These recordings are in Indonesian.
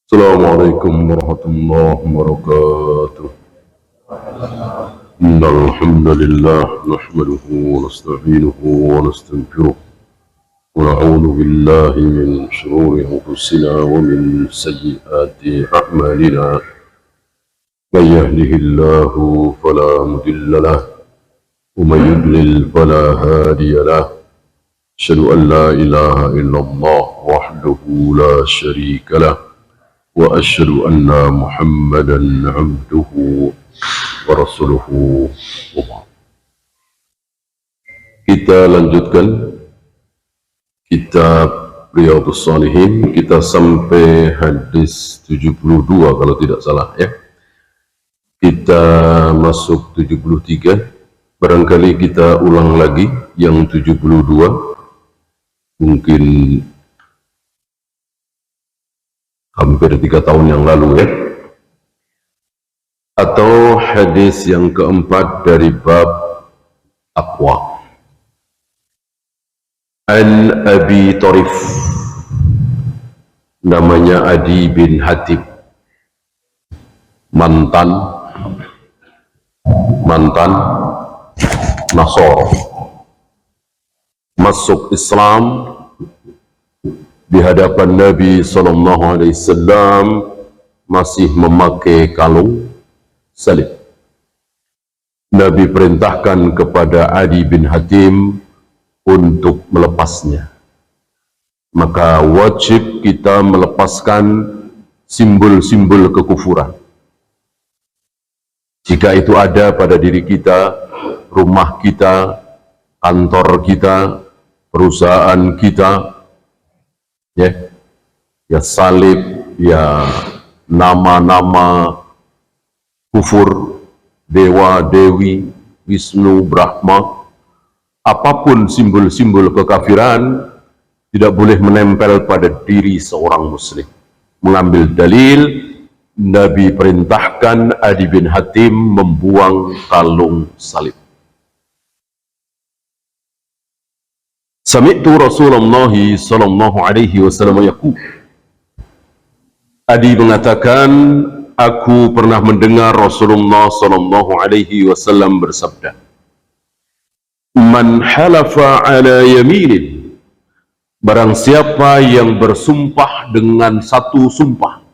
السلام عليكم ورحمة الله وبركاته. إن الحمد لله نحمده ونستعينه ونستغفره ونعوذ بالله من شرور أنفسنا ومن سيئات أعمالنا. من يهده الله فلا مضل له ومن يضلل فلا هادي له. أشهد أن لا إله إلا الله وحده لا شريك له وأشهد أن محمدا عبده ورسوله. Kita lanjutkan kitab Riyadhus Shalihin. Kita sampai hadis 72 kalau tidak salah ya. Kita masuk 73. Barangkali kita ulang lagi yang 72. Mungkin hampir 3 tahun yang lalu ya, atau hadis yang keempat dari bab taqwa. An Abi Tharif, namanya Adi bin Hatim, mantan Nasara, masuk Islam di hadapan Nabi SAW masih memakai kalung salib. Nabi perintahkan kepada Adi bin Hatim untuk melepasnya. Maka wajib kita melepaskan simbol-simbol kekufuran. Jika itu ada pada diri kita, rumah kita, kantor kita, perusahaan kita, ya salib, ya nama-nama kufur, dewa, dewi, Wisnu, Brahma, apapun simbol-simbol kekafiran tidak boleh menempel pada diri seorang muslim. Mengambil dalil, Nabi perintahkan Adi bin Hatim membuang kalung salib. Sami'tu Rasulullah sallallahu alaihi wasallam yaqul. Adi mengatakan, aku pernah mendengar Rasulullah sallallahu alaihi wasallam bersabda, man halafa ala yaminin, barang siapa yang bersumpah dengan satu sumpah,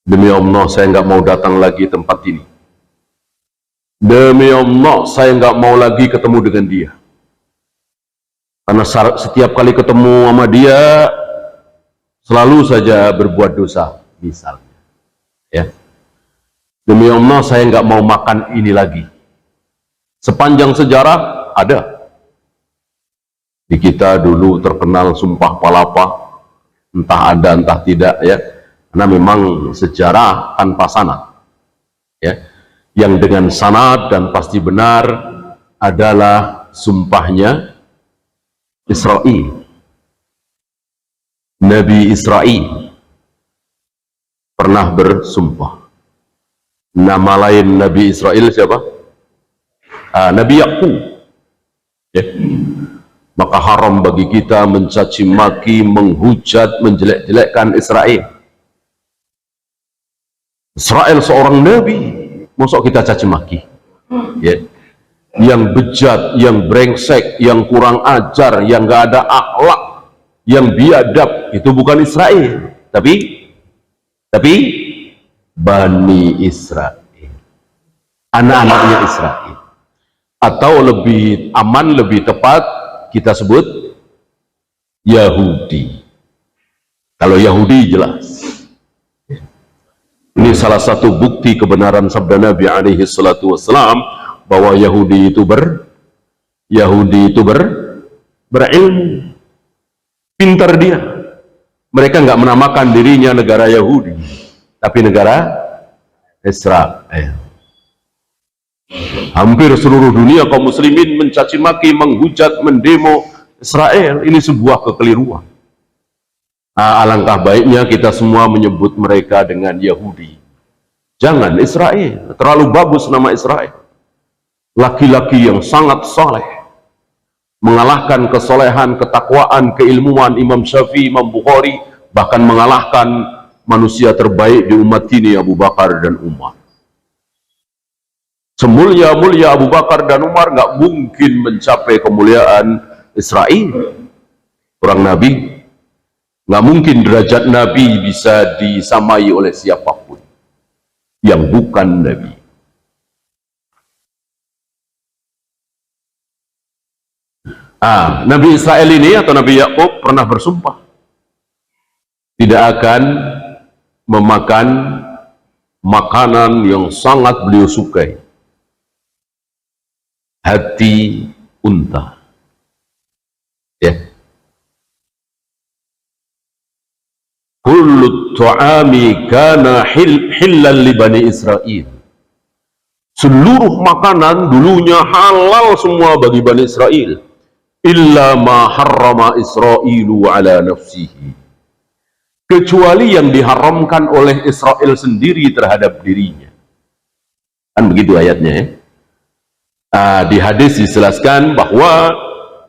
demi Allah saya enggak mau datang lagi tempat ini, demi Allah saya enggak mau lagi ketemu dengan dia, karena setiap kali ketemu sama dia selalu saja berbuat dosa, misalnya ya, demi Allah saya nggak mau makan ini lagi. Sepanjang sejarah ada di kita dulu terkenal sumpah palapa, entah ada entah tidak ya, karena memang sejarah tanpa sanad ya. Yang dengan sanad dan pasti benar adalah sumpahnya Israel. Nabi Israel pernah bersumpah. Nama lain Nabi Israel siapa? Nabi Yakub ya. Maka haram bagi kita mencaci maki, menghujat, menjelek-jelekkan Israel. Israel seorang nabi, masa kita caci maki ya. Yang bejat, yang brengsek, yang kurang ajar, yang gak ada akhlak, yang biadab, itu bukan Israel, tapi Bani Israel, anak-anaknya Israel. Atau lebih aman, lebih tepat kita sebut Yahudi. Kalau Yahudi jelas. Ini salah satu bukti kebenaran sabda Nabi alaihi salatu wassalam, bahwa Yahudi itu berilmu, pintar dia. Mereka nggak menamakan dirinya negara Yahudi, tapi negara Israel. Hampir seluruh dunia kaum muslimin mencaci maki, menghujat, mendemo Israel. Ini sebuah kekeliruan. Alangkah baiknya kita semua menyebut mereka dengan Yahudi. Jangan Israel, terlalu bagus nama Israel. Laki-laki yang sangat saleh, mengalahkan kesolehan, ketakwaan, keilmuan Imam Syafi'i, Imam Bukhari, bahkan mengalahkan manusia terbaik di umat ini Abu Bakar dan Umar. Semulia-mulia Abu Bakar dan Umar nggak mungkin mencapai kemuliaan Israel, orang Nabi. Nggak mungkin derajat Nabi bisa disamai oleh siapapun yang bukan Nabi. Nabi Israel ini atau Nabi Yakub pernah bersumpah tidak akan memakan makanan yang sangat beliau sukai, hati unta. Ya. Kullu tu'ami kana hillan li Bani Israel. Seluruh makanan dulunya halal semua bagi Bani Israel. Illa ma harrama Israilu ala nafsihi. Kecuali yang diharamkan oleh Israel sendiri terhadap dirinya. Kan begitu ayatnya ya. Di hadis dijelaskan bahwa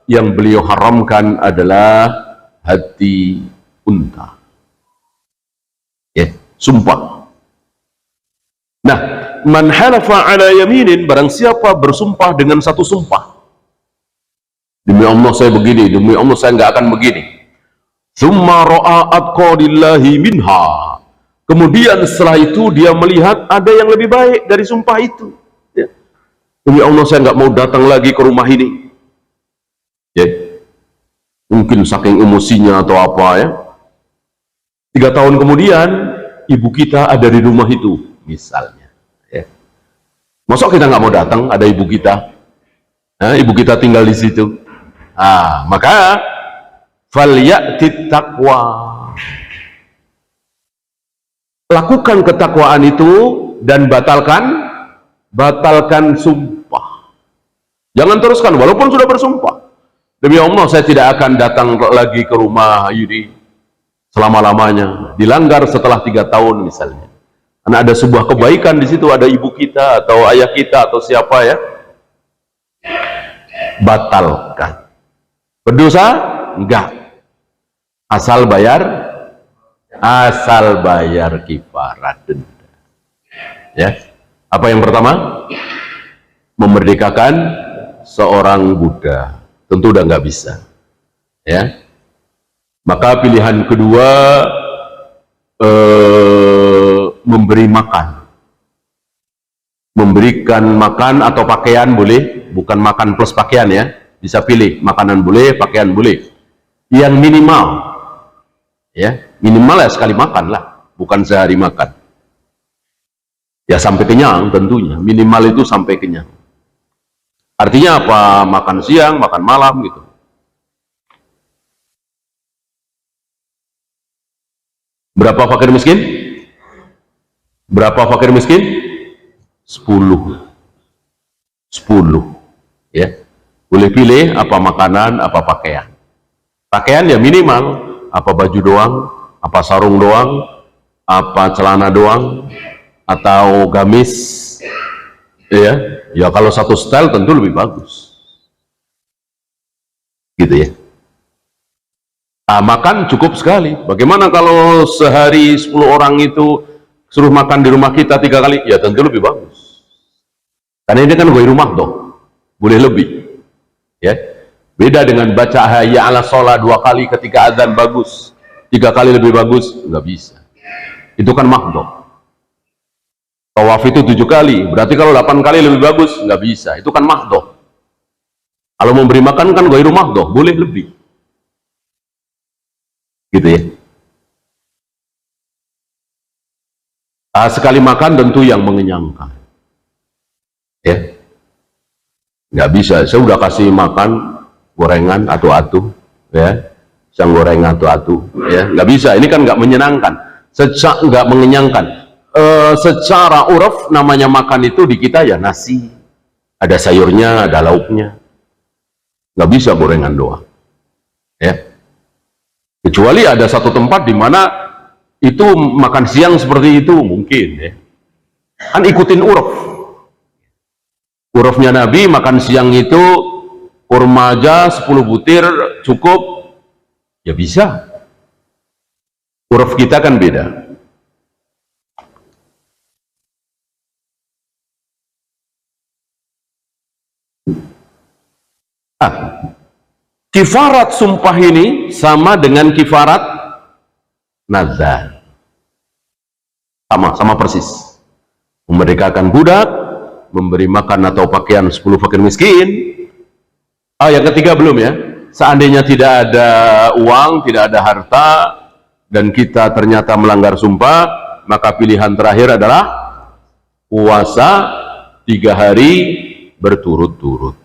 yang beliau haramkan adalah hati unta. Ya, sumpah. Nah, man halafa ala yaminin, barang siapa bersumpah dengan satu sumpah. Demi Allah saya begini, demi Allah saya nggak akan begini. Tsumma ra'a atqadillahi minha. Kemudian setelah itu dia melihat ada yang lebih baik dari sumpah itu. Ya. Demi Allah saya nggak mau datang lagi ke rumah ini. Ya. Mungkin saking emosinya atau apa ya. 3 tahun kemudian ibu kita ada di rumah itu misalnya ya. Masa kita nggak mau datang ada ibu kita, ibu kita tinggal di situ. Maka falyati taqwa, lakukan ketakwaan itu dan batalkan sumpah. Jangan teruskan walaupun sudah bersumpah. Demi Allah saya tidak akan datang lagi ke rumah Yudi selama-lamanya. Dilanggar setelah 3 tahun misalnya, karena ada sebuah kebaikan di situ, ada ibu kita atau ayah kita atau siapa ya, batalkan. Berdosa? Enggak, asal bayar kifarat denda. Ya, apa yang pertama? Memerdekakan seorang budak. Tentu udah nggak bisa. Ya. Maka pilihan kedua, memberi makan. Memberikan makan atau pakaian boleh, bukan makan plus pakaian ya. Bisa pilih, makanan boleh, pakaian boleh. Yang minimal, ya minimal ya sekali makan lah, bukan sehari makan. Ya sampai kenyang tentunya, minimal itu sampai kenyang. Artinya apa? Makan siang, makan malam gitu. Berapa fakir miskin? Berapa fakir miskin? 10 ya. Boleh pilih apa makanan, apa pakaian. Pakaian ya minimal, apa baju doang, apa sarung doang, apa celana doang, atau gamis ya. Ya kalau satu style tentu lebih bagus gitu ya. Makan cukup sekali. Bagaimana kalau sehari 10 orang itu suruh makan di rumah kita 3 kali? Ya tentu lebih bagus. Karena ini kan gue rumah toh, boleh lebih. Ya, beda dengan baca hayya ala sholat 2 kali ketika azan bagus, 3 kali lebih bagus, nggak bisa. Itu kan makdoh. Tawaf itu 7 kali, berarti kalau 8 kali lebih bagus, nggak bisa. Itu kan makdoh. Kalau memberi makan kan gue rumah toh, boleh lebih. Gitu ya. Sekali makan tentu yang mengenyangkan ya, nggak bisa saya udah kasih makan gorengan atu-atu ya, pisang goreng atu-atu ya, nggak bisa. Ini kan nggak menyenangkan, nggak mengenyangkan. Secara uruf namanya makan itu di kita ya nasi, ada sayurnya, ada lauknya, nggak bisa gorengan doang ya. Kecuali ada satu tempat di mana itu makan siang seperti itu mungkin ya. Kan ikutin uruf. Urufnya Nabi makan siang itu kurma aja 10 butir cukup. Ya bisa. Uruf kita kan beda. Kifarat sumpah ini sama dengan kifarat nazar. Sama persis. Memerdekakan budak, memberi makan atau pakaian 10 fakir miskin. Yang ketiga belum ya. Seandainya tidak ada uang, tidak ada harta, dan kita ternyata melanggar sumpah, maka pilihan terakhir adalah puasa 3 hari berturut-turut.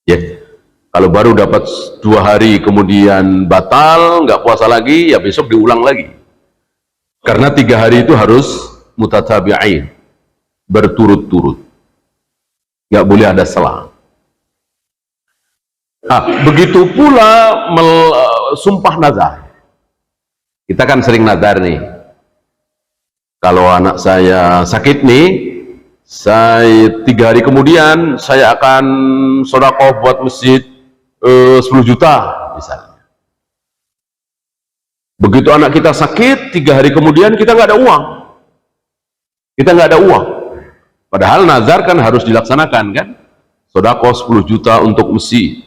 Ya. Kalau baru dapat 2 hari kemudian batal, nggak puasa lagi, ya besok diulang lagi. Karena 3 hari itu harus mutatabi'ain, berturut-turut. Nggak boleh ada selang. Begitu pula sumpah nazar. Kita kan sering nazar nih. Kalau anak saya sakit nih, saya 3 hari kemudian saya akan sedekah buat masjid 10 juta misalnya. Begitu anak kita sakit, 3 hari kemudian kita nggak ada uang. Kita nggak ada uang. Padahal nazar kan harus dilaksanakan kan. Sedekah 10 juta untuk masjid.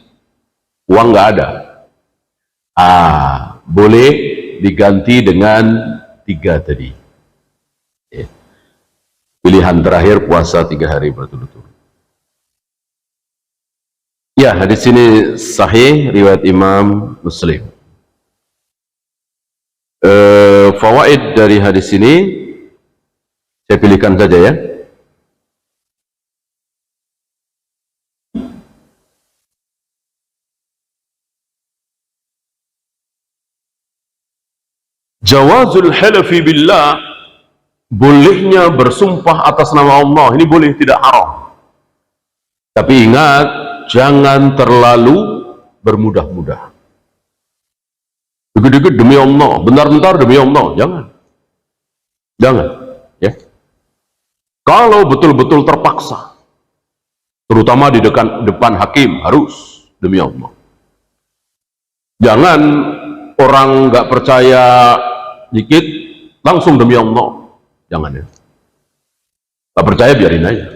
Uang nggak ada. Boleh diganti dengan 3 tadi. Pilihan terakhir puasa 3 hari berturut-turut. Ya, hadis ini sahih riwayat Imam Muslim. Fawaid dari hadis ini saya pilihkan saja ya. Jawazul halafi billah, bolehnya bersumpah atas nama Allah. Ini boleh, tidak haram. Tapi ingat, jangan terlalu bermudah-mudah. Dikit-dikit demi Allah, bentar-bentar demi Allah, jangan, ya. Kalau betul-betul terpaksa, terutama di depan hakim, harus demi Allah. Jangan orang nggak percaya dikit langsung demi Allah, jangan ya. Nggak percaya biarin aja.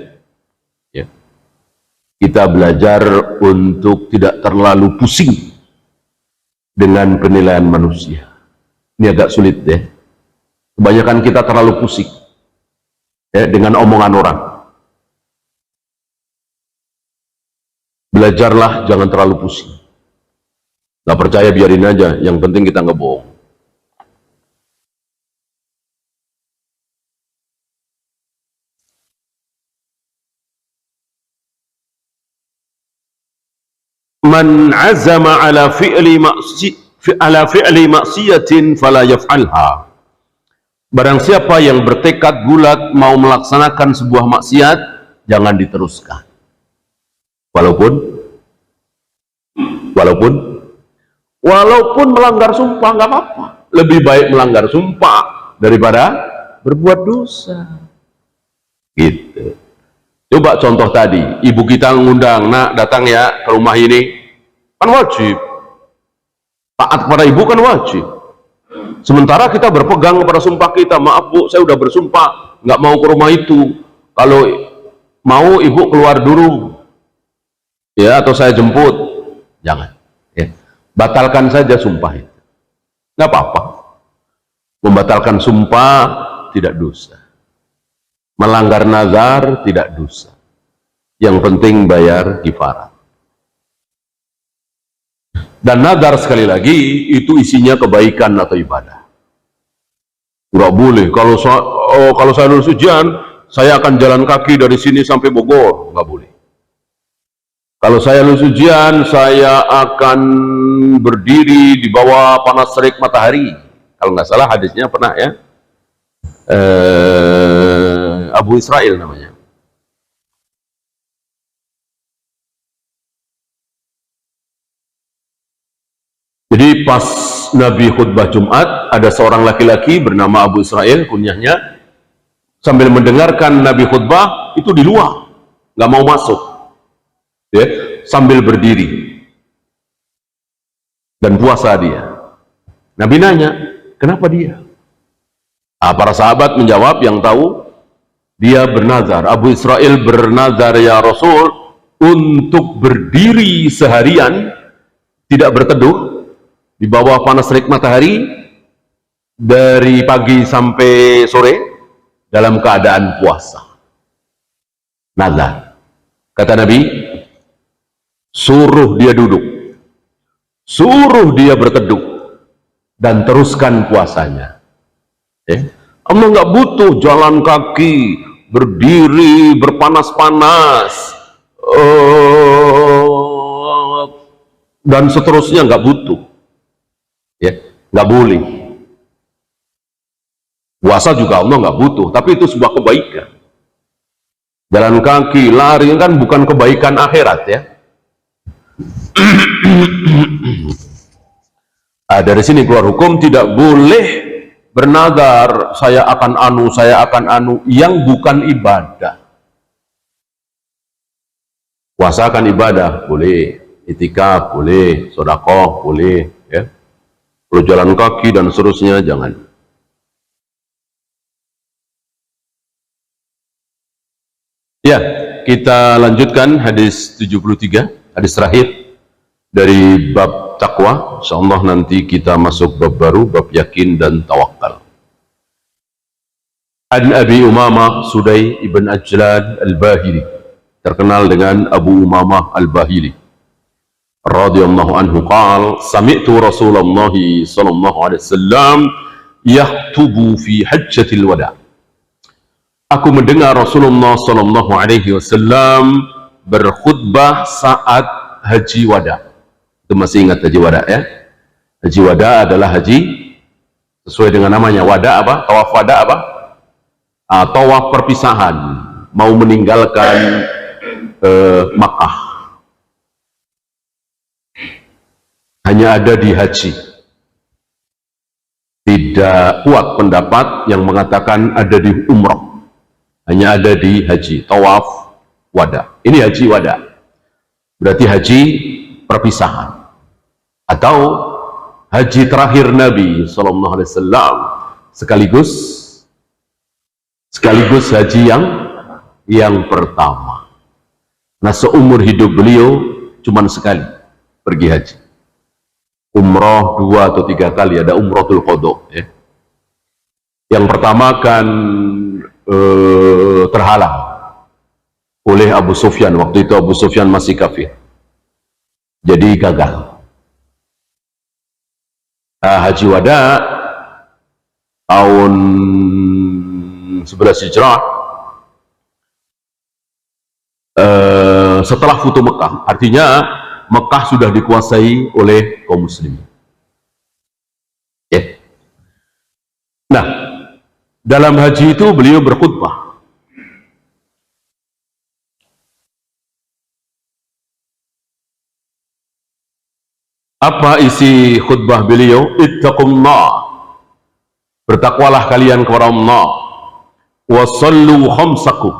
Ya. Kita belajar untuk tidak terlalu pusing dengan penilaian manusia. Ini agak sulit ya. Kebanyakan kita terlalu pusing ya, dengan omongan orang. Belajarlah jangan terlalu pusing. Nggak percaya biarin aja, yang penting kita nggak bohong. Man azama ala fi'li maksiyatin fala yaf'alha. Barang siapa yang bertekad bulat mau melaksanakan sebuah maksiat, jangan diteruskan. Walaupun melanggar sumpah nggak apa-apa. Lebih baik melanggar sumpah daripada berbuat dosa. Gitu. Coba contoh tadi, ibu kita ngundang, nak datang ya ke rumah ini, kan wajib. Taat kepada ibu kan wajib. Sementara kita berpegang kepada sumpah kita, maaf bu, saya udah bersumpah nggak mau ke rumah itu. Kalau mau ibu keluar dulu, ya, atau saya jemput. Jangan. Ya. Batalkan saja sumpah itu. Nggak apa-apa. Membatalkan sumpah tidak dosa. Melanggar nazar tidak dosa. Yang penting bayar kifarat. Dan nazar sekali lagi itu isinya kebaikan atau ibadah. Nggak boleh. Kalau saya lulus ujian, saya akan jalan kaki dari sini sampai Bogor. Nggak boleh. Kalau saya lulus ujian, saya akan berdiri di bawah panas terik matahari. Kalau nggak salah hadisnya pernah ya. Abu Israel namanya. Jadi pas Nabi khutbah Jumat, ada seorang laki-laki bernama Abu Israel, kunyahnya, sambil mendengarkan Nabi khutbah, itu di luar, nggak mau masuk, ya, sambil berdiri, dan puasa dia. Nabi nanya, kenapa dia? Para sahabat menjawab, yang tahu, dia bernazar. Abu Israel bernazar, ya Rasul, untuk berdiri seharian tidak berteduh di bawah panas terik matahari dari pagi sampai sore dalam keadaan puasa. Nazar. Kata Nabi, suruh dia duduk, suruh dia berteduh, dan teruskan puasanya. Allah nggak butuh jalan kaki, berdiri, berpanas-panas, dan seterusnya, nggak butuh. Nggak boleh. Puasa juga Allah nggak butuh, tapi itu sebuah kebaikan. Jalan kaki, lari kan bukan kebaikan akhirat ya. Dari sini keluar hukum tidak boleh bernazar saya akan anu yang bukan ibadah. Puasa kan ibadah, boleh. Itikaf boleh, sedekah boleh, ya. Kalau jalan kaki dan seterusnya jangan. Ya, kita lanjutkan hadis 73, hadis terakhir dari bab takwa. Insyaallah nanti kita masuk bab baru, bab yakin dan tawakal. An Abi Umamah Sudai ibn Ajlan al-Bahili, terkenal dengan Abu Umamah al-Bahili radhiyallahu anhu, qala sami'tu Rasulullah sallallahu alaihi wasallam yaktubu fi hajjatil wada'. Aku mendengar Rasulullah sallallahu alaihi wasallam berkhutbah saat haji wada. Itu masih ingat haji wada ya? Haji wada adalah haji sesuai dengan namanya. Wada apa? Tawaf wada apa? Tawaf perpisahan, mau meninggalkan Makkah. Hanya ada di haji. Tidak kuat pendapat yang mengatakan ada di umrah. Hanya ada di haji, tawaf wada. Ini haji wada, berarti haji perpisahan atau haji terakhir Nabi sallallahu alaihi wasallam, sekaligus haji yang pertama. Nah, seumur hidup beliau cuma sekali pergi haji. Umrah 2 atau 3 kali, ada umratul qadha ya. Yang pertama kan terhalang oleh Abu Sufyan. Waktu itu Abu Sufyan masih kafir, jadi gagal. Haji wada tahun 11 Hijrah, setelah Futuh Mekah, artinya Mekah sudah dikuasai oleh kaum muslimin. Nah, dalam haji itu beliau berkhutbah. Apa isi khutbah beliau? Ittaqullah, bertakwalah kalian kepada Allah. Wasallu khamsakum,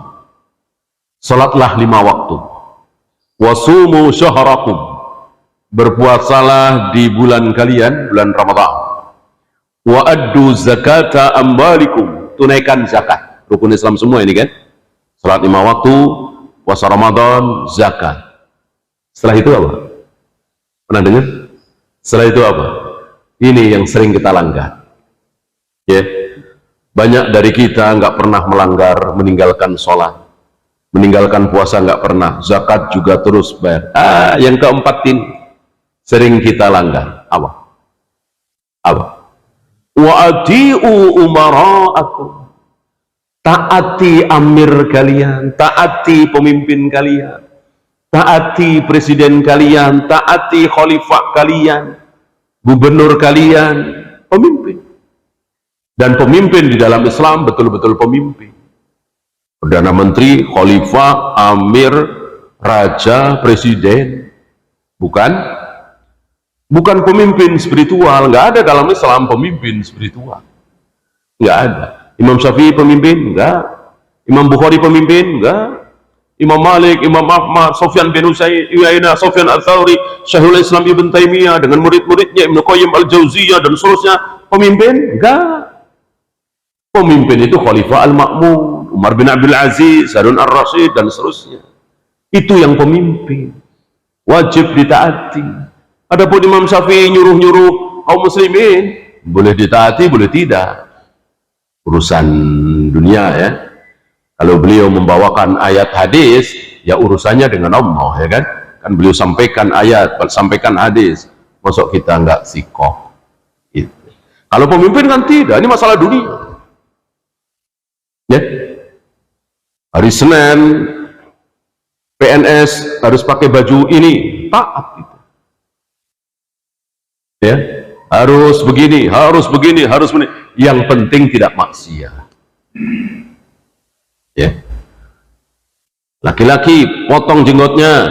salatlah 5 waktu. Wasumu syahrakum, berpuasalah di bulan kalian, bulan Ramadan. Wa addu zakata ambalikum, tunaikan zakat. Rukun Islam semua ini kan, salat 5 waktu, puasa Ramadan, zakat. Setelah itu apa? Pernah dengar? Setelah itu apa? Ini yang sering kita langgar ya. Banyak dari kita nggak pernah melanggar, meninggalkan sholat, meninggalkan puasa nggak pernah, zakat juga terus bayar. Yang keempat ini sering kita langgar. Apa? Wa ati'u umara'akum, taati amir kalian, taati pemimpin kalian, taati presiden kalian, taati khalifah kalian, gubernur kalian, pemimpin. Dan pemimpin di dalam Islam betul-betul pemimpin. Perdana Menteri, khalifah, amir, raja, presiden, bukan pemimpin spiritual. Nggak ada dalam Islam pemimpin spiritual, nggak ada. Imam Syafi'i pemimpin? Nggak. Imam Bukhari pemimpin? Nggak. Imam Malik, Imam Ahmad, Sufyan bin Uyainah, Sufyan al-Thawri, Syekhul Islam Ibn Taimiyah dengan murid-muridnya Ibnu Qayyim al-Jauziyah dan seterusnya, pemimpin? Enggak. Pemimpin itu Khalifah al-Ma'mun, Umar bin Abdul Aziz, Harun ar-Rasyid dan seterusnya. Itu yang pemimpin, wajib ditaati. Adapun Imam Syafi'i nyuruh-nyuruh kaum muslimin, boleh ditaati, boleh tidak. Urusan dunia ya. Kalau beliau membawakan ayat hadis, ya urusannya dengan Allah, ya kan? Kan beliau sampaikan ayat, sampaikan hadis. Masuk kita nggak sikoh. Gitu. Kalau pemimpin kan tidak, ini masalah dunia. Ya. Hari Senin, PNS harus pakai baju ini, taat itu. Ya, harus begini, harus begini, harus begini. Yang penting tidak maksiat. Ya. Laki-laki potong jenggotnya,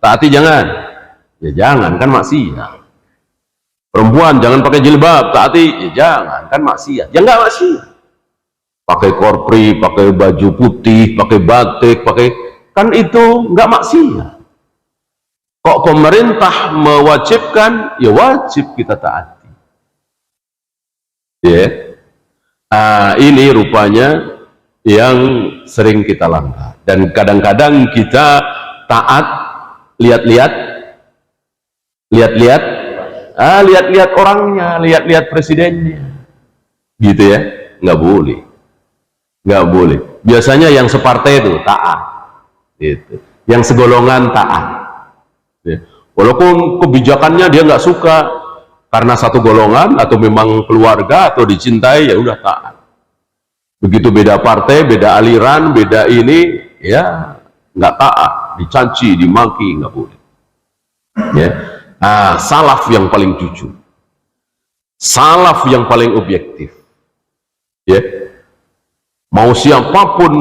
taati jangan. Ya jangan, kan maksiat. Perempuan jangan pakai jilbab, taati, ya jangan, kan maksiat. Ya enggak maksiat. Pakai korpri, pakai baju putih, pakai batik, pakai, kan itu enggak maksiat. Kok pemerintah mewajibkan, ya wajib kita taati. Ya. Ini rupanya yang sering kita langgar, dan kadang-kadang kita taat lihat-lihat orangnya, lihat-lihat presidennya, gitu ya. Nggak boleh, nggak boleh. Biasanya yang separtai itu taat, gitu. Yang segolongan taat, ya. Walaupun kebijakannya dia nggak suka karena satu golongan atau memang keluarga atau dicintai, ya udah taat. Begitu beda partai, beda aliran, beda ini, ya nggak taat, dicaci, dimaki, nggak boleh. Ya. Salaf yang paling jujur, salaf yang paling objektif. Ya. Mau siapapun,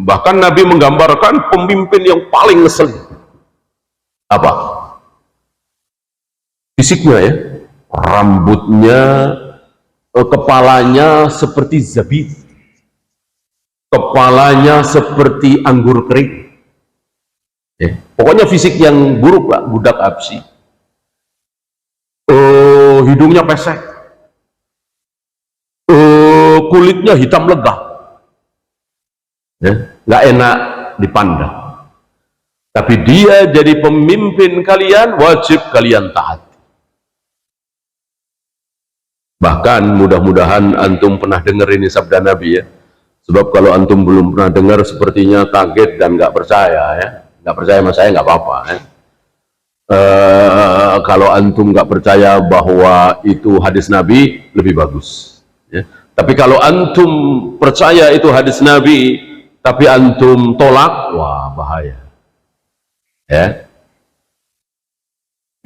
bahkan Nabi menggambarkan pemimpin yang paling ngeselin. Apa? Fisiknya ya, rambutnya, kepalanya seperti zabib, kepalanya seperti anggur kering. Pokoknya fisik yang buruk lah, budak absi. Hidungnya pesek, kulitnya hitam legah, nggak enak dipandang. Tapi dia jadi pemimpin kalian, wajib kalian taat. Bahkan mudah-mudahan antum pernah dengar ini sabda Nabi ya. Sebab kalau antum belum pernah dengar, sepertinya kaget dan nggak percaya ya. Nggak percaya sama saya nggak apa-apa ya. Kalau antum nggak percaya bahwa itu hadis Nabi, lebih bagus ya. Tapi kalau antum percaya itu hadis Nabi tapi antum tolak, wah bahaya ya.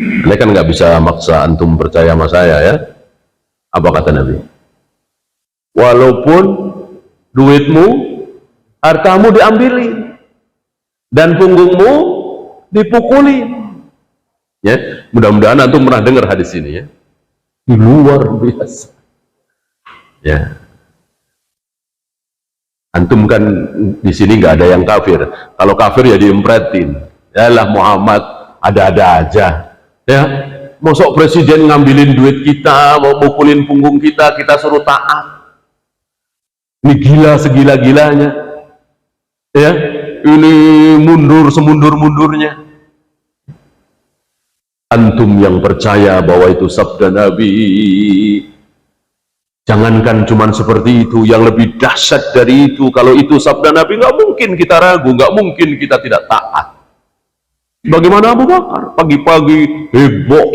Ini kan nggak bisa maksa antum percaya sama saya ya. Apa kata Nabi? Walaupun duitmu, hartamu diambilin dan punggungmu dipukulin. Ya, mudah-mudahan antum pernah dengar hadis ini ya. Luar biasa. Ya. Antum kan di sini nggak ada yang kafir. Kalau kafir ya diempretin. Yalah Muhammad ada-ada aja. Ya. Mosok presiden ngambilin duit kita, mau mukulin punggung kita, kita suruh taat. Ini gila segila-gilanya. Ya. Ini mundur semundur-mundurnya. Antum yang percaya bahwa itu sabda Nabi, jangankan cuman seperti itu, yang lebih dahsyat dari itu. Kalau itu sabda Nabi, nggak mungkin kita ragu, nggak mungkin kita tidak taat. Bagaimana Abu Bakar? Pagi-pagi heboh,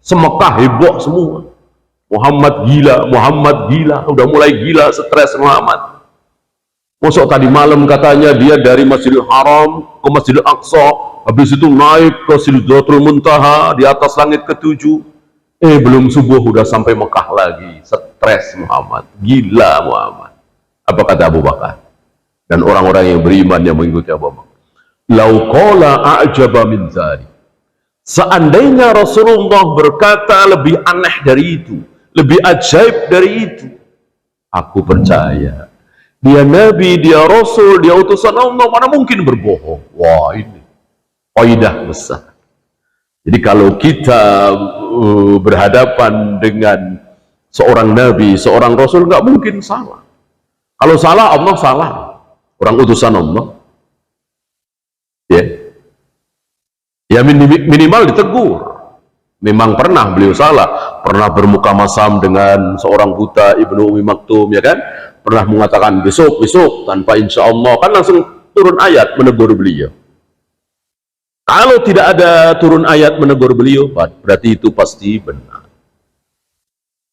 semekah heboh semua. Muhammad gila, udah mulai gila, stres Muhammad. Masuk tadi malam katanya dia dari Masjidil Haram ke Masjidil Aqsa, habis itu naik ke Sidratul Muntaha di atas langit ke-7. Belum subuh udah sampai Mekah lagi. Stres Muhammad, gila Muhammad. Apa kata Abu Bakar dan orang-orang yang beriman yang mengikuti Abu Bakar? Lau qala a'jaba min dzalik. Seandainya Rasulullah berkata lebih aneh dari itu, lebih ajaib dari itu, aku percaya. Dia Nabi, dia Rasul, dia utusan Allah, mana mungkin berbohong. Wah, ini kaidah besar. Jadi kalau kita berhadapan dengan seorang Nabi, seorang Rasul, nggak mungkin salah. Kalau salah, Allah salah. Orang utusan Allah. Ya, ya minimal ditegur. Memang pernah beliau salah, pernah bermuka masam dengan seorang buta Ibnu Umi Maktum, ya kan? Pernah mengatakan besok tanpa insya Allah, kan langsung turun ayat menegur beliau. Kalau tidak ada turun ayat menegur beliau, berarti itu pasti benar.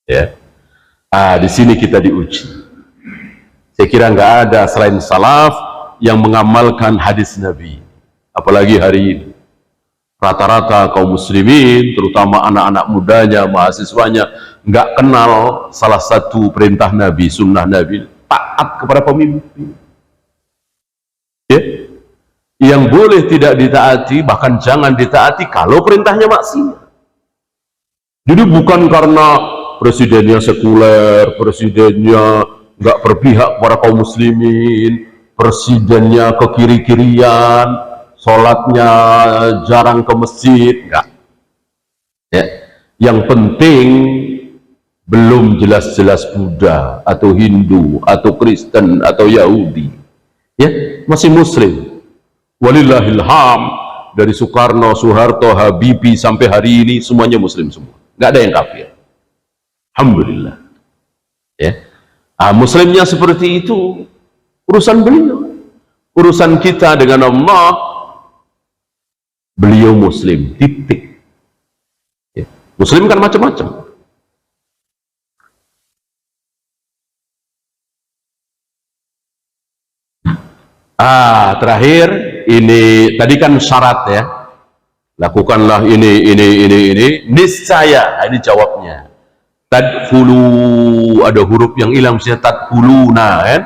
Ya, di sini kita diuji. Saya kira nggak ada selain salaf yang mengamalkan hadis Nabi, apalagi hari ini. Rata-rata kaum muslimin, terutama anak-anak mudanya, mahasiswanya, nggak kenal salah satu perintah Nabi, sunnah Nabi, taat kepada pemimpin. Ya? Yang boleh tidak ditaati, bahkan jangan ditaati kalau perintahnya maksiat. Jadi bukan karena presidennya sekuler, presidennya nggak berpihak pada kaum muslimin, presidennya ke kiri-kirian, sholatnya jarang ke masjid, enggak. Ya. Yang penting belum jelas-jelas Buddha atau Hindu atau Kristen atau Yahudi, ya, masih Muslim. Walillahilham, dari Soekarno, Soeharto, Habibie sampai hari ini semuanya Muslim semua, nggak ada yang kafir. Alhamdulillah. Ya. Muslimnya seperti itu urusan beliau. Urusan kita dengan Allah, beliau Muslim, titik. Ya. Muslim kan macam-macam. Terakhir ini tadi kan syarat ya, lakukanlah ini, niscaya. Ini jawabnya. Tadkhulu, ada huruf yang hilang, misalnya tadkhuluna kan,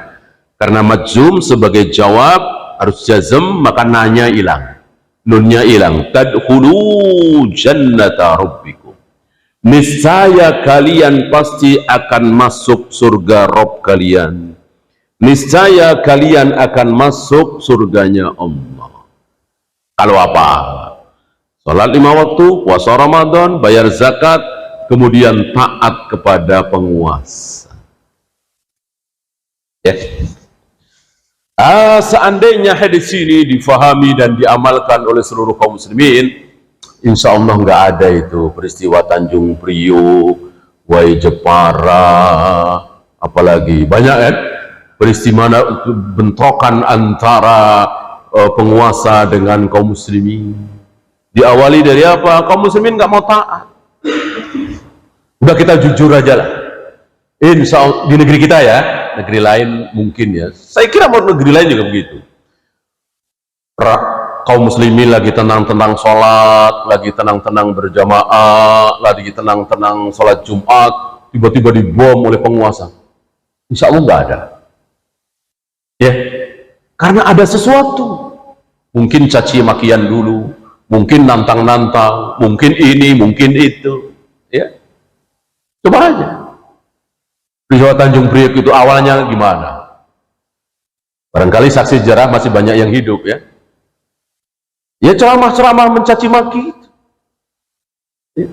karena majzum sebagai jawab harus jazm, maka nanya hilang, nunnya hilang. Tadkhulu jannata rabbikum, niscaya kalian pasti akan masuk surga Rabb kalian, niscaya kalian akan masuk surganya Allah. Kalau apa? Salat 5 waktu, puasa Ramadan, bayar zakat, kemudian taat kepada penguasa. Ya. Seandainya hadis ini difahami dan diamalkan oleh seluruh kaum muslimin, insya Allah nggak ada itu peristiwa Tanjung Priok, Wai Jepara, apalagi banyak kan peristiwa bentrokan antara penguasa dengan kaum muslimin. Diawali dari apa? Kaum muslimin nggak mau taat. Udah, kita jujur aja lah. Insya Allah, di negeri kita ya, negeri lain mungkin ya, saya kira mau negeri lain juga begitu. Kaum muslimin lagi tenang-tenang sholat, lagi tenang-tenang berjamaah, lagi tenang-tenang sholat Jumat, tiba-tiba dibom oleh penguasa. Insya Allah nggak ada. Ya, karena ada sesuatu. Mungkin caci makian dulu, mungkin nantang-nantang, mungkin ini, mungkin itu. Ya, coba aja. Peristiwa Tanjung Priok itu awalnya gimana? Barangkali saksi sejarah masih banyak yang hidup ya. Ya, ceramah-ceramah mencaci maki. Ya.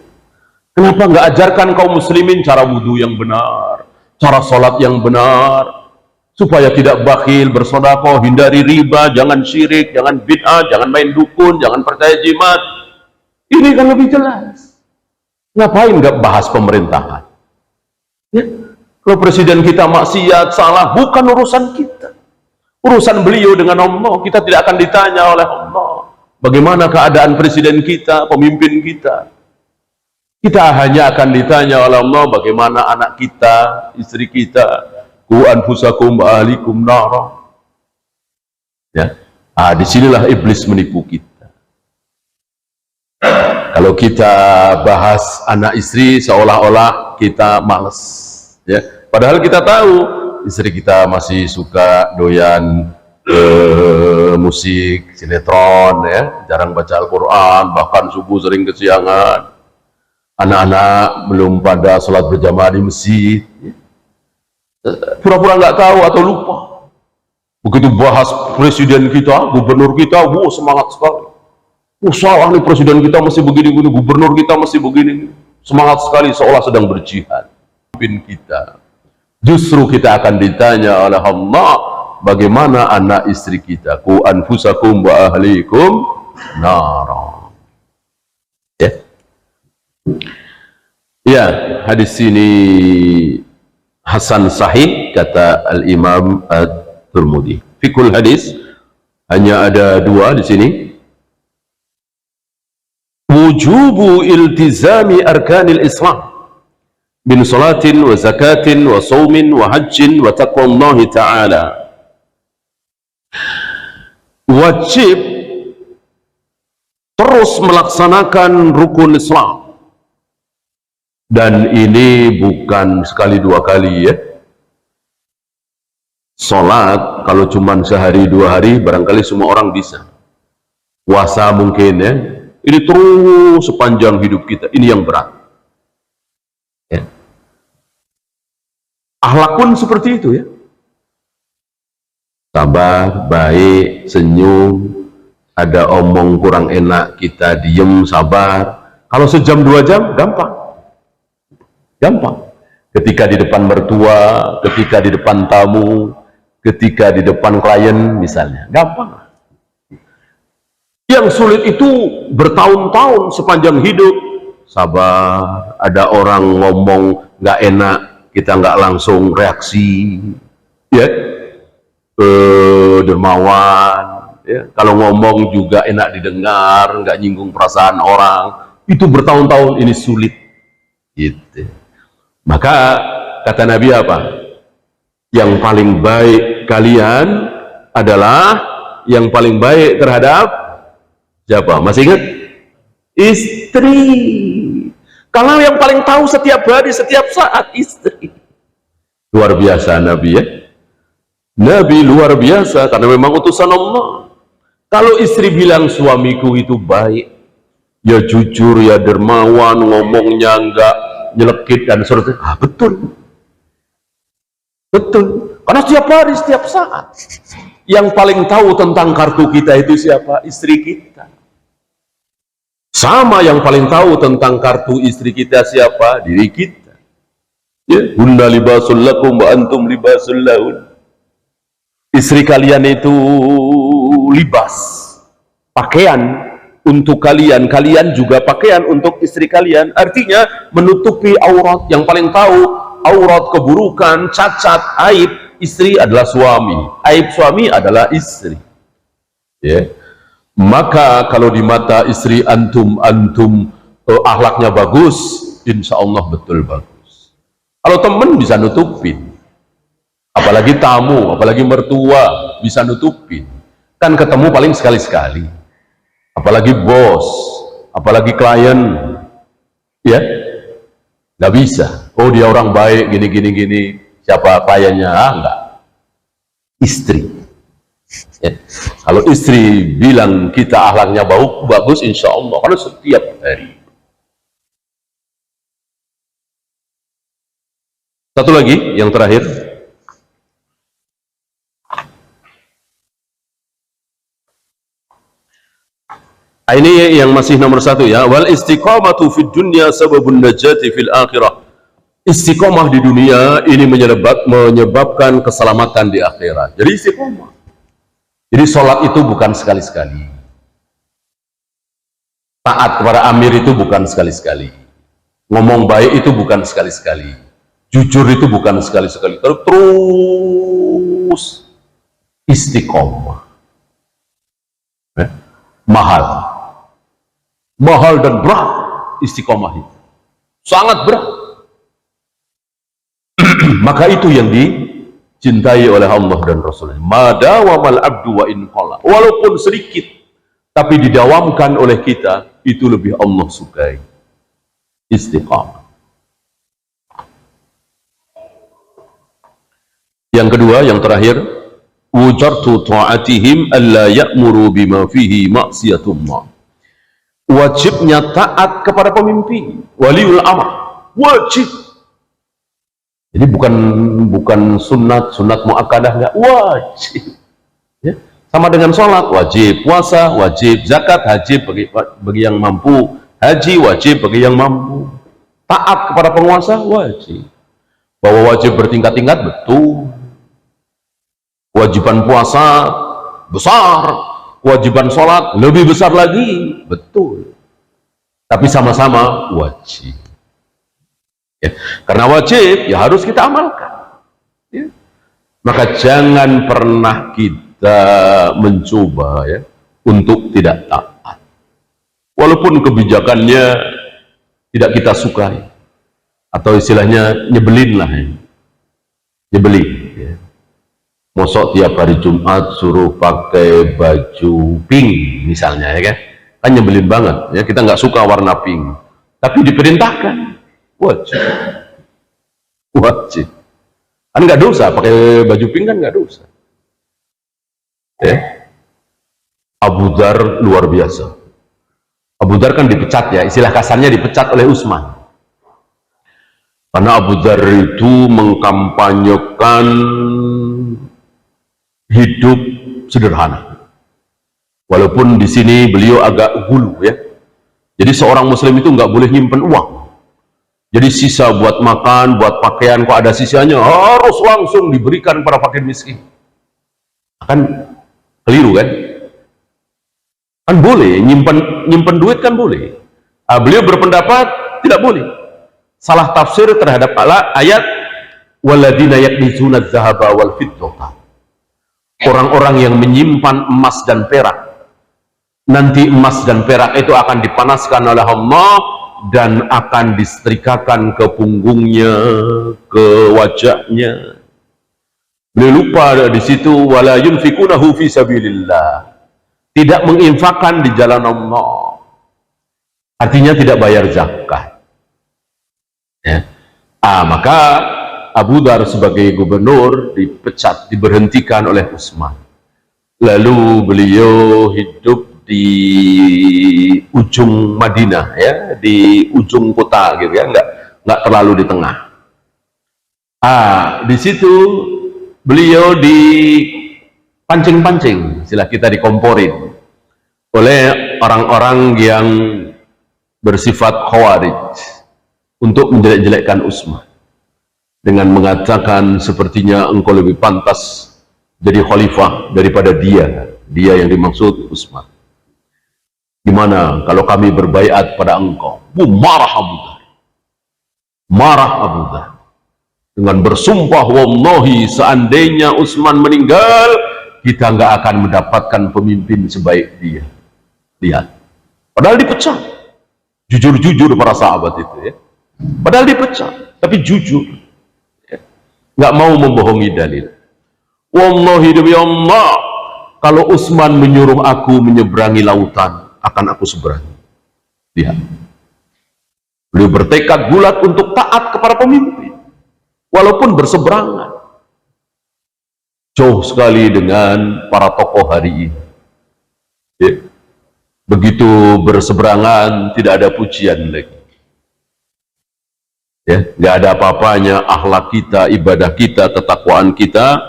Kenapa nggak ajarkan kaum muslimin cara wudhu yang benar, cara sholat yang benar, supaya tidak bakhil, bersedekah, hindari riba, jangan syirik, jangan bid'ah, jangan main dukun, jangan percaya jimat. Ini kan lebih jelas. Ngapain nggak bahas pemerintahan? Ya. Kalau presiden kita maksiat, salah, bukan urusan kita. Urusan beliau dengan Allah, kita tidak akan ditanya oleh Allah. Bagaimana keadaan presiden kita, pemimpin kita? Kita hanya akan ditanya oleh Allah, bagaimana anak kita, istri kita. Ku anfusakum ahlikum nara. Ya. Disinilah iblis menipu kita. Kalau kita bahas anak istri, seolah-olah kita males. Ya, padahal kita tahu istri kita masih suka doyan musik, sinetron, ya, jarang baca Al-Quran, bahkan subuh sering kesiangan. Anak-anak belum pada sholat berjamaah di masjid, ya. Pura-pura nggak tahu atau lupa. Begitu bahas presiden kita, gubernur kita, semangat sekali. Salah nih, presiden kita masih begini-begini, gubernur kita masih begini, semangat sekali, seolah sedang berjihad. Kita justru kita akan ditanya oleh Allah, bagaimana anak istri kita, ku anfusakum wa ahlikum nara. Ya, hadis ini hasan sahih kata Al-Imam At-Tirmidzi. Fikul hadis hanya ada dua di sini. Wujubu iltizami arkanil Islam min salatin wa zakatin wa saumin wa hajjin wa taqwallahi ta'ala. Wajib terus melaksanakan rukun Islam. Dan ini bukan sekali dua kali ya. Salat kalau cuma sehari dua hari barangkali semua orang bisa. Puasa mungkin ya. Ini terus sepanjang hidup kita. Ini yang berat. Ya. Akhlak pun seperti itu ya. Sabar, baik, senyum. Ada omong kurang enak kita diem, sabar. Kalau sejam dua jam gampang. Gampang. Ketika di depan mertua, ketika di depan tamu, ketika di depan klien misalnya, gampang. Yang sulit itu bertahun-tahun sepanjang hidup. Sabar, ada orang ngomong nggak enak, kita nggak langsung reaksi, ya, dermawan. Ya. Kalau ngomong juga enak didengar, nggak nyinggung perasaan orang. Itu bertahun-tahun ini sulit. Gitu. Maka kata Nabi apa? Yang paling baik kalian adalah yang paling baik terhadap siapa? Masih ingat? Istri. Kalau yang paling tahu setiap hari, setiap saat istri. Luar biasa Nabi ya. Nabi luar biasa karena memang utusan Allah. Kalau istri bilang suamiku itu baik, ya jujur, ya dermawan, ngomongnya enggak nyelekit dan seterusnya. Ah, betul. Betul. Karena setiap hari, setiap saat. Yang paling tahu tentang kartu kita itu siapa? Istri kita. Sama yang paling tahu tentang kartu istri kita siapa? Diri kita. Ya, hunna libasul lakum wa antum libasul lahun. Istri kalian itu libas, pakaian untuk kalian, kalian juga pakaian untuk istri kalian. Artinya menutupi aurat. Yang paling tahu aurat, keburukan, cacat, aib istri adalah suami, aib suami adalah istri. Ya. Maka kalau di mata istri antum akhlaknya bagus, insya Allah betul bagus. Kalau teman bisa nutupin, apalagi tamu, apalagi mertua bisa nutupin. Kan ketemu paling sekali-sekali. Apalagi bos, apalagi klien, ya, nggak bisa. Oh dia orang baik, gini. Siapa kliennya? Ah, enggak. Istri. Ya. Kalau istri bilang kita akhlaknya bagus, insya Allah. Karena setiap hari. Satu lagi, yang terakhir. Ini yang masih nomor satu ya. Wal istiqamatu fid dunya sababun najati fil akhirah. Istiqamah di dunia ini menyebabkan keselamatan di akhirat. Jadi istiqamah. Jadi sholat itu bukan sekali-sekali. Taat kepada amir itu bukan sekali-sekali. Ngomong baik itu bukan sekali-sekali. Jujur itu bukan sekali-sekali. Terus istiqamah. Mahal dan berat istiqomah itu, sangat berat. Maka itu yang dicintai oleh Allah dan Rasulnya. Madawamal abdu wa in qala, walaupun sedikit tapi didawamkan oleh kita, itu lebih Allah sukai. Istiqamah. Yang kedua, yang terakhir, wujartu ta'atihim alla ya'muru bima fihi ma'siyatullah. Wajibnya taat kepada pemimpin, waliul amr, wajib. Jadi bukan sunat muakkadah, enggak, wajib. Ya. Sama dengan sholat wajib, puasa wajib, zakat wajib bagi yang mampu, haji wajib bagi yang mampu. Taat kepada penguasa wajib. Bahwa wajib bertingkat-tingkat, betul. kewajiban puasa besar, kewajiban sholat lebih besar lagi, betul. Tapi sama-sama wajib. Ya, karena wajib, ya harus kita amalkan. Ya. Maka jangan pernah kita mencoba ya untuk tidak taat. Walaupun kebijakannya tidak kita sukai, atau istilahnya nyebelin lah ya. Nyebelin. Ya. Mosok tiap hari Jumat suruh pakai baju pink misalnya ya kan nyebelin banget ya, kita nggak suka warna pink, tapi diperintahkan wajib kan nggak dosa pakai baju pink, kan nggak dosa ya. Abu Dzar luar biasa. Abu Dzar kan dipecat ya, istilah kasarnya dipecat oleh Utsman karena Abu Dzar itu mengkampanyekan hidup sederhana. Walaupun di sini beliau agak gulu ya. Jadi seorang muslim itu nggak boleh nyimpen uang. Jadi sisa buat makan, buat pakaian, kok ada sisanya harus langsung diberikan para fakir miskin. Kan keliru kan? Kan boleh nyimpen duit, kan boleh. Beliau berpendapat tidak boleh. Salah tafsir terhadap ayat waladina yaknizuna dzahaba wal fiddata. Orang-orang yang menyimpan emas dan perak, nanti emas dan perak itu akan dipanaskan oleh Allah dan akan disetrikakan ke punggungnya, ke wajahnya. Beliau lupa di situ wala yunfikunahu fi sabilillah, tidak menginfakkan di jalan Allah, artinya tidak bayar zakat ya. Maka Abu Dzar sebagai gubernur dipecat, diberhentikan oleh Utsman. Lalu beliau hidup di ujung Madinah ya, di ujung kota gitu ya, nggak terlalu di tengah. Di situ beliau dipancing-pancing, istilah kita dikomporin oleh orang-orang yang bersifat khawarij untuk menjelek-jelekkan Utsman dengan mengatakan sepertinya engkau lebih pantas jadi khalifah daripada dia yang dimaksud Utsman. Gimana kalau kami berbaiat pada engkau? Marah Abu Dzar dengan bersumpah, wallahi seandainya Utsman meninggal, kita nggak akan mendapatkan pemimpin sebaik dia. Lihat, padahal dipecat, jujur-jujur para sahabat itu ya, padahal dipecat tapi jujur, nggak mau membohongi dalil. Wallahi demi Allah, kalau Utsman menyuruh aku menyeberangi lautan, akan aku seberangi. Lihat, beliau bertekad bulat untuk taat kepada pemimpin walaupun berseberangan. Jauh sekali dengan para tokoh hari ini ya. Begitu berseberangan tidak ada pujian lagi ya, nggak ada apa-apanya akhlak kita, ibadah kita, ketakwaan kita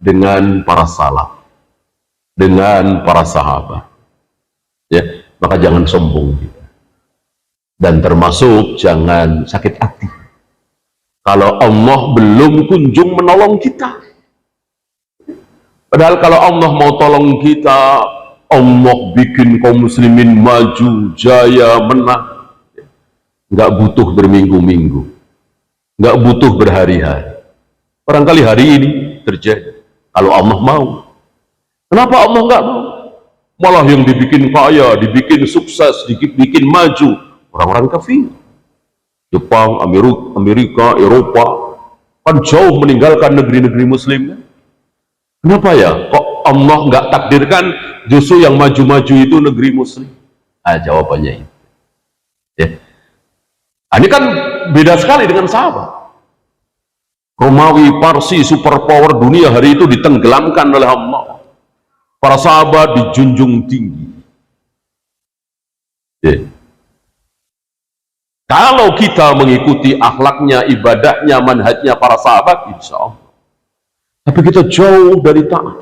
dengan para salaf, dengan para sahabat ya. Maka jangan sombong kita, dan termasuk jangan sakit hati kalau Allah belum kunjung menolong kita. Padahal kalau Allah mau tolong kita, Allah bikin kaum muslimin maju, jaya, menang, nggak butuh berminggu-minggu, nggak butuh berhari-hari. Barangkali hari ini terjadi kalau Allah mau. Kenapa Allah nggak mau? Malah yang dibikin kaya, dibikin sukses, dibikin maju orang-orang kafir. Jepang, Amerika, Eropa kan jauh meninggalkan negeri-negeri muslim kan? Kenapa ya? Kok Allah nggak takdirkan justru yang maju-maju itu negeri muslim? Jawabannya itu ya. Ini kan beda sekali dengan sahabat. Romawi, Parsi, superpower dunia hari itu ditenggelamkan oleh Allah. Para sahabat dijunjung tinggi ya. Kalau kita mengikuti akhlaknya, ibadahnya, manhajnya para sahabat, insya Allah. Tapi kita jauh dari taat.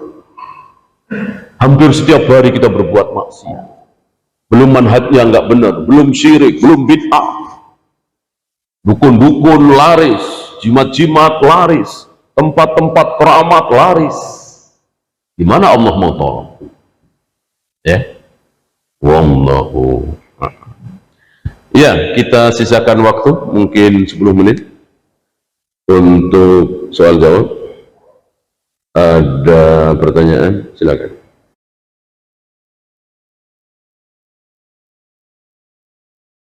Hampir setiap hari kita berbuat maksiat. Belum manhajnya nggak benar, belum syirik, belum bid'ah. Dukun-dukun laris, jimat-jimat laris, tempat-tempat keramat laris. Di mana Allah mau tolong? Ya, wallahu a'lam. Ya, kita sisakan waktu mungkin 10 menit untuk soal jawab. Ada pertanyaan? Silakan.